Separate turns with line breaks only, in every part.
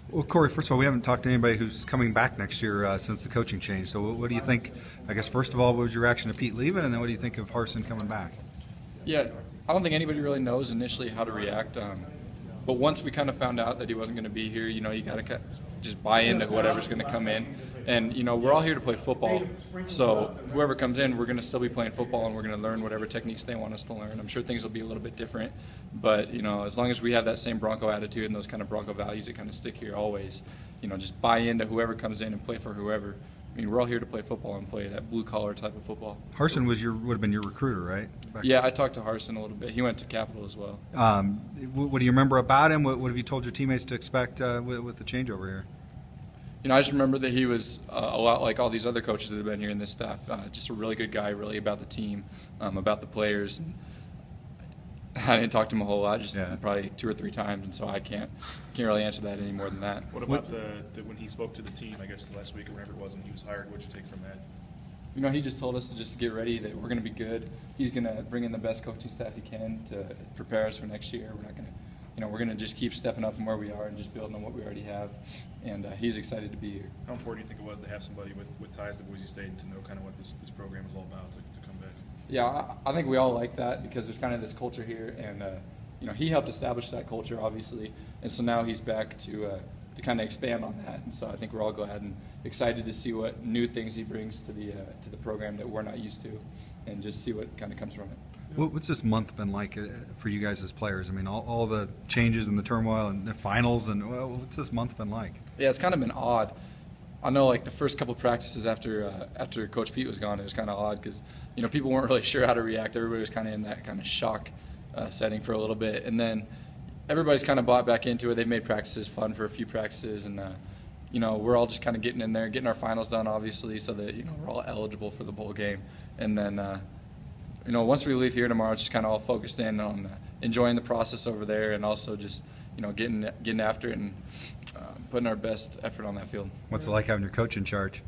Well, Corey, first of all, we haven't talked to anybody who's coming back next year since the coaching change. So what do you think? I guess, first of all, what was your reaction to Pete leaving, and then what do you think of Harsin coming back?
Yeah, I don't think anybody really knows initially how to react. But once we kind of found out that he wasn't going to be here, you got to just buy into whatever's going to come in. And, we're all here to play football. So whoever comes in, we're going to still be playing football, and we're going to learn whatever techniques they want us to learn. I'm sure things will be a little bit different. But, as long as we have that same Bronco attitude and those kind of Bronco values that kind of stick here always, just buy into whoever comes in and play for whoever. We're all here to play football and play that blue-collar type of football.
Harsin would have been your recruiter, right?
Yeah, I talked to Harsin a little bit. He went to Capital as well.
What do you remember about him? What have you told your teammates to expect with the changeover here?
I just remember that he was a lot like all these other coaches that have been here in this staff. Just a really good guy, really about the team, about the players. I didn't talk to him a whole lot, just probably 2 or 3 times, and so I can't really answer that any more than that.
What about when he spoke to the team, I guess last week or whenever it was when he was hired, what'd you take from that?
He just told us to just get ready, that we're going to be good. He's going to bring in the best coaching staff he can to prepare us for next year. We're not going to we're going to just keep stepping up from where we are and just building on what we already have, and he's excited to be here.
How important do you think it was to have somebody with ties to Boise State and to know kind of what this program is all about to come back?
Yeah, I think we all like that because there's kind of this culture here, and he helped establish that culture, obviously, and so now he's back to kind of expand on that, and so I think we're all glad and excited to see what new things he brings to the program that we're not used to, and just see what kind of comes from it.
What's this month been like for you guys as players? All the changes and the turmoil and the finals, and what's this month been like?
Yeah, it's kind of been odd. I know, the first couple of practices after Coach Pete was gone, it was kind of odd because people weren't really sure how to react. Everybody was kind of in that kind of shock setting for a little bit, and then everybody's kind of bought back into it. They've made practices fun for a few practices, and we're all just kind of getting in there, getting our finals done, obviously, so that we're all eligible for the bowl game, and then. Once we leave here tomorrow, it's just kind of all focused in on enjoying the process over there, and also just getting after it and putting our best effort on that field.
What's it like having your coach in charge?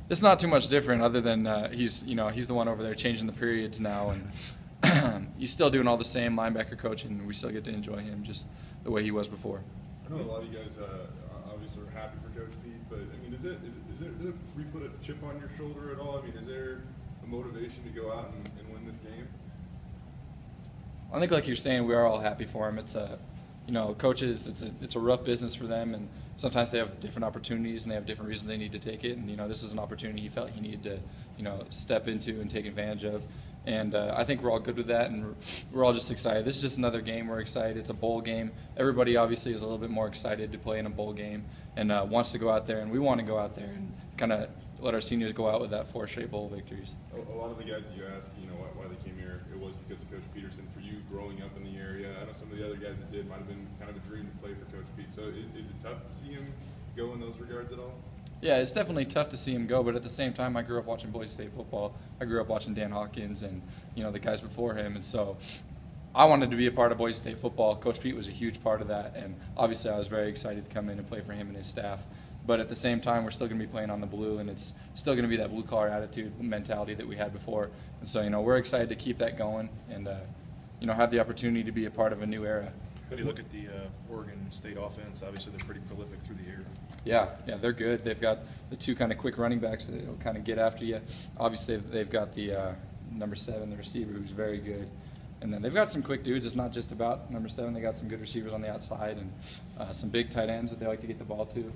It's not too much different, other than he's the one over there changing the periods now, and he's still doing all the same linebacker coaching, and we still get to enjoy him just the way he was before.
I know a lot of you guys obviously are happy for Coach Pete, but does it put a chip on your shoulder at all? Is there a motivation to go out and win this game?
I think, like you're saying, we are all happy for him. It's coaches. It's a rough business for them, and sometimes they have different opportunities and they have different reasons they need to take it. And this is an opportunity he felt he needed to step into and take advantage of. And I think we're all good with that, and we're all just excited. This is just another game. We're excited. It's a bowl game. Everybody obviously is a little bit more excited to play in a bowl game and wants to go out there, and we want to go out there and kind of let our seniors go out with that 4 straight bowl victories.
A lot of the guys that you asked, why they came here, it was because of Coach Peterson. For you, growing up in the area, I know some of the other guys that did might have been kind of a dream to play for Coach Pete. So is it tough to see him go in those regards at all?
Yeah, it's definitely tough to see him go, but at the same time, I grew up watching Boise State football. I grew up watching Dan Hawkins and the guys before him, and so I wanted to be a part of Boise State football. Coach Pete was a huge part of that, and obviously I was very excited to come in and play for him and his staff. But at the same time, we're still going to be playing on the blue, and it's still going to be that blue-collar attitude, mentality that we had before. And so, we're excited to keep that going and, have the opportunity to be a part of a new era.
How do you look at the Oregon State offense? Obviously, they're pretty prolific through the air.
Yeah, they're good. They've got the 2 kind of quick running backs that will kind of get after you. Obviously, they've got the number 7, the receiver, who's very good. And then they've got some quick dudes. It's not just about number 7. They got some good receivers on the outside and some big tight ends that they like to get the ball to.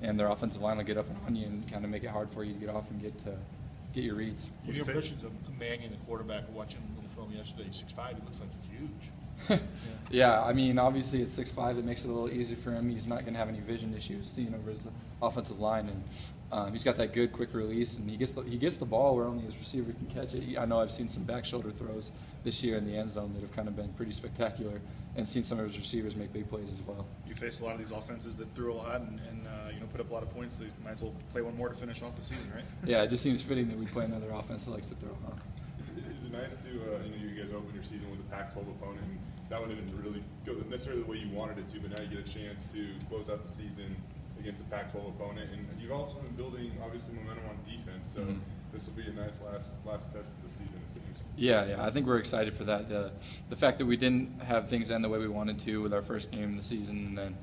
And their offensive line will get up and on you and kind of make it hard for you to get off and get your reads.
Your impressions of Manning, the quarterback, watching a little film yesterday, 6'5", he looks like he's huge.
Yeah, obviously at 6'5", it makes it a little easier for him. He's not going to have any vision issues seeing over his offensive line, and he's got that good quick release, and he gets the ball where only his receiver can catch it. I know I've seen some back shoulder throws this year in the end zone that have kind of been pretty spectacular, and seen some of his receivers make big plays as well.
You face a lot of these offenses that threw a lot and put up a lot of points, so you might as well play one more to finish off the season, right?
Yeah, it just seems fitting that we play another offense that likes to throw.
Is it nice to you guys open your season with a Pac-12 opponent, and that one didn't really go necessarily the way you wanted it to, but now you get a chance to close out the season against a Pac-12 opponent, and you've also been building obviously momentum on defense. So this will be a nice last test of the season, it seems.
Yeah, I think we're excited for that. The fact that we didn't have things end the way we wanted to with our first game of the season, and then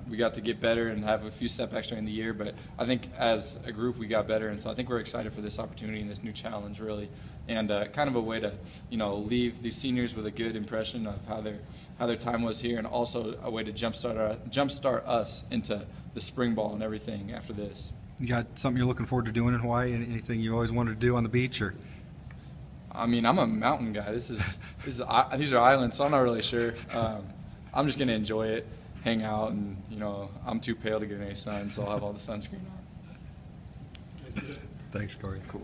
we got to get better and have a few setbacks during the year. But I think as a group we got better, and so I think we're excited for this opportunity and this new challenge, really, and kind of a way to leave these seniors with a good impression of how their time was here, and also a way to jumpstart us into the spring ball and everything after this.
You got something you're looking forward to doing in Hawaii? Anything you always wanted to do on the beach, or?
I mean, I'm a mountain guy. These are islands, so I'm not really sure. I'm just gonna enjoy it, hang out, and I'm too pale to get any sun, so I'll have all the sunscreen on.
Thanks, Corey. Cool.